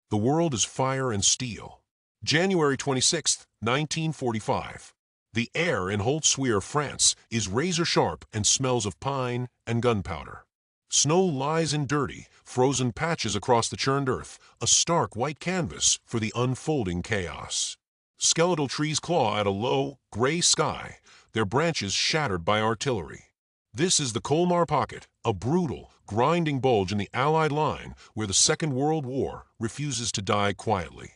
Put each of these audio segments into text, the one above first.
The world is fire and steel. January 26, 1945. The air in Holtzwihr, France, is razor-sharp and smells of pine and gunpowder. Snow lies in dirty, frozen patches across the churned earth, a stark white canvas for the unfolding chaos. Skeletal trees claw at a low, gray sky, their branches shattered by artillery. This is the Colmar Pocket, a brutal, grinding bulge in the Allied line where the Second World War refuses to die quietly.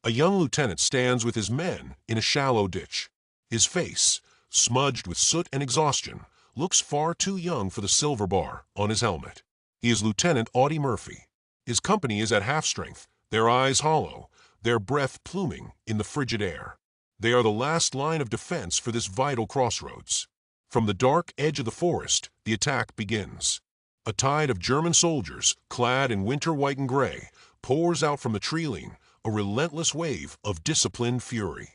A young lieutenant stands with his men in a shallow ditch. His face, smudged with soot and exhaustion, looks far too young for the silver bar on his helmet. He is Lieutenant Audie Murphy. His company is at half strength, their eyes hollow, their breath pluming in the frigid air. They are the last line of defense for this vital crossroads. From the dark edge of the forest, the attack begins. A tide of German soldiers, clad in winter-white and gray, pours out from the tree-line, a relentless wave of disciplined fury.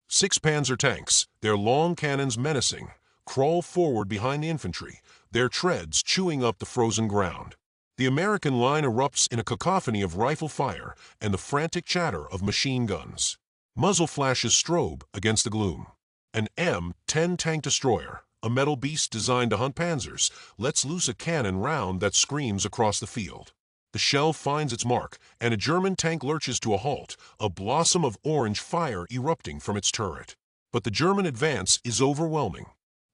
6 Panzer tanks, their long cannons menacing, crawl forward behind the infantry, their treads chewing up the frozen ground. The American line erupts in a cacophony of rifle fire and the frantic chatter of machine guns. Muzzle flashes strobe against the gloom. An M10 tank destroyer, a metal beast designed to hunt panzers, lets loose a cannon round that screams across the field. The shell finds its mark, and a German tank lurches to a halt, a blossom of orange fire erupting from its turret. But the German advance is overwhelming.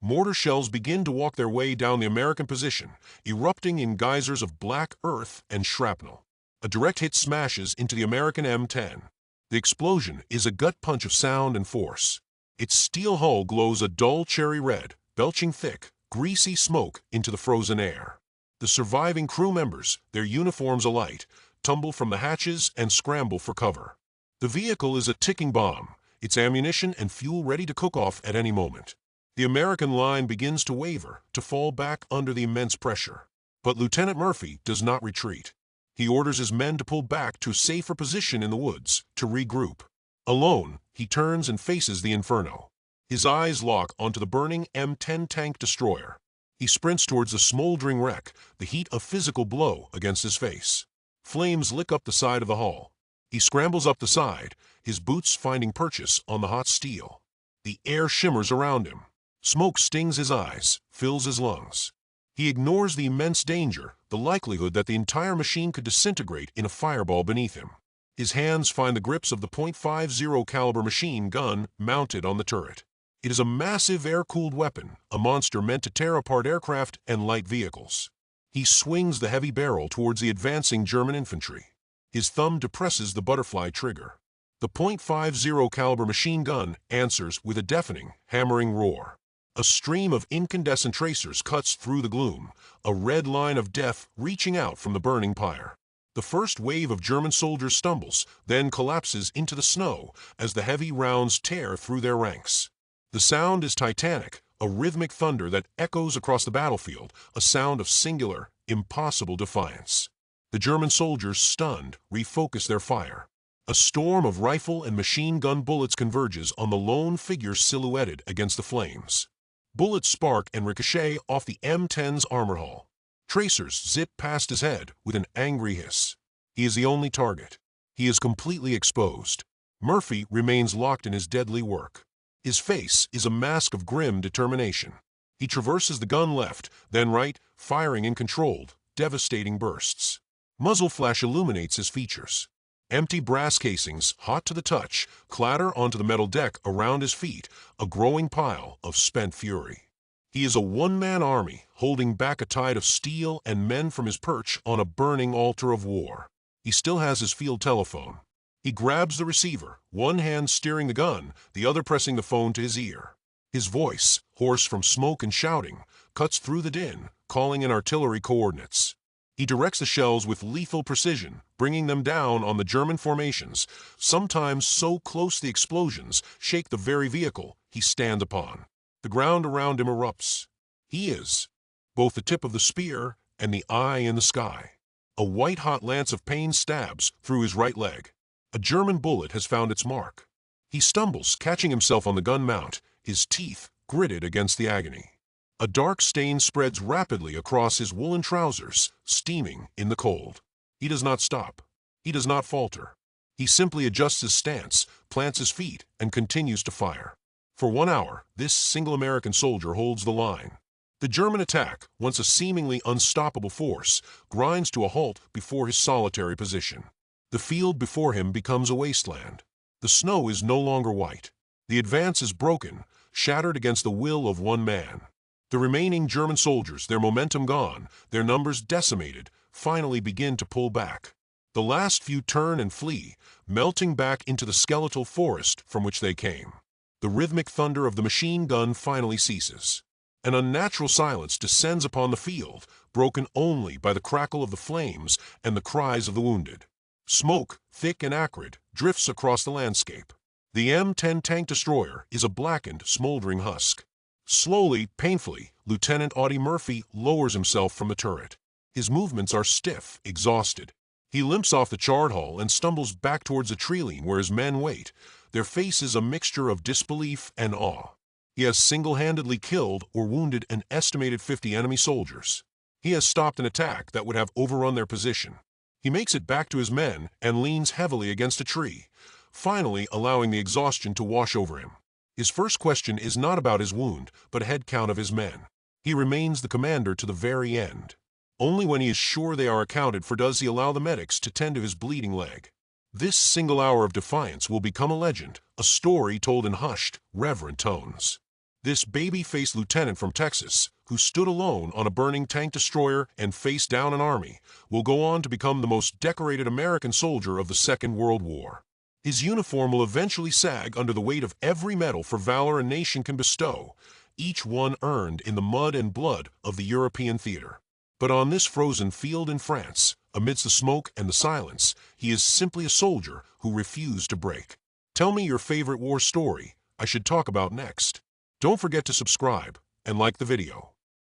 Mortar shells begin to walk their way down the American position, erupting in geysers of black earth and shrapnel. A direct hit smashes into the American M10. The explosion is a gut punch of sound and force. Its steel hull glows a dull cherry red, belching thick, greasy smoke into the frozen air. The surviving crew members, their uniforms alight, tumble from the hatches and scramble for cover. The vehicle is a ticking bomb, its ammunition and fuel ready to cook off at any moment. The American line begins to waver, to fall back under the immense pressure. But Lieutenant Murphy does not retreat. He orders his men to pull back to a safer position in the woods, to regroup. Alone, he turns and faces the inferno. His eyes lock onto the burning M10 tank destroyer. He sprints towards the smoldering wreck, the heat of physical blow against his face. Flames lick up the side of the hull. He scrambles up the side, his boots finding purchase on the hot steel. The air shimmers around him. Smoke stings his eyes, fills his lungs. He ignores the immense danger, the likelihood that the entire machine could disintegrate in a fireball beneath him. His hands find the grips of the .50 caliber machine gun mounted on the turret. It is a massive air-cooled weapon, a monster meant to tear apart aircraft and light vehicles. He swings the heavy barrel towards the advancing German infantry. His thumb depresses the butterfly trigger. The .50 caliber machine gun answers with a deafening, hammering roar. A stream of incandescent tracers cuts through the gloom, a red line of death reaching out from the burning pyre. The first wave of German soldiers stumbles, then collapses into the snow as the heavy rounds tear through their ranks. The sound is titanic, a rhythmic thunder that echoes across the battlefield, a sound of singular, impossible defiance. The German soldiers, stunned, refocus their fire. A storm of rifle and machine gun bullets converges on the lone figure silhouetted against the flames. Bullets spark and ricochet off the M10's armor hull. Tracers zip past his head with an angry hiss. He is the only target. He is completely exposed. Murphy remains locked in his deadly work. His face is a mask of grim determination. He traverses the gun left, then right, firing in controlled, devastating bursts. Muzzle flash illuminates his features. Empty brass casings, hot to the touch, clatter onto the metal deck around his feet, a growing pile of spent fury. He is a one-man army, holding back a tide of steel and men from his perch on a burning altar of war. He still has his field telephone. He grabs the receiver, one hand steering the gun, the other pressing the phone to his ear. His voice, hoarse from smoke and shouting, cuts through the din, calling in artillery coordinates. He directs the shells with lethal precision, bringing them down on the German formations, sometimes so close the explosions shake the very vehicle he stands upon. The ground around him erupts. He is both the tip of the spear and the eye in the sky. A white-hot lance of pain stabs through his right leg. A German bullet has found its mark. He stumbles, catching himself on the gun mount, his teeth gritted against the agony. A dark stain spreads rapidly across his woolen trousers, steaming in the cold. He does not stop. He does not falter. He simply adjusts his stance, plants his feet, and continues to fire. For 1 hour, this single American soldier holds the line. The German attack, once a seemingly unstoppable force, grinds to a halt before his solitary position. The field before him becomes a wasteland. The snow is no longer white. The advance is broken, shattered against the will of one man. The remaining German soldiers, their momentum gone, their numbers decimated, finally begin to pull back. The last few turn and flee, melting back into the skeletal forest from which they came. The rhythmic thunder of the machine gun finally ceases. An unnatural silence descends upon the field, broken only by the crackle of the flames and the cries of the wounded. Smoke, thick and acrid, drifts across the landscape. The M-10 tank destroyer is a blackened, smoldering husk. Slowly, painfully, Lieutenant Audie Murphy lowers himself from the turret. His movements are stiff, exhausted. He limps off the charred hull and stumbles back towards the tree-line where his men wait, their faces a mixture of disbelief and awe. He has single-handedly killed or wounded an estimated 50 enemy soldiers. He has stopped an attack that would have overrun their position. He makes it back to his men and leans heavily against a tree, finally allowing the exhaustion to wash over him. His first question is not about his wound, but a head count of his men. He remains the commander to the very end. Only when he is sure they are accounted for does he allow the medics to tend to his bleeding leg. This single hour of defiance will become a legend, a story told in hushed, reverent tones. This baby-faced lieutenant from Texas, who stood alone on a burning tank destroyer and faced down an army, will go on to become the most decorated American soldier of the Second World War. His uniform will eventually sag under the weight of every medal for valor a nation can bestow, each one earned in the mud and blood of the European theater. But on this frozen field in France, amidst the smoke and the silence, he is simply a soldier who refused to break. Tell me your favorite war story I should talk about next. Don't forget to subscribe and like the video.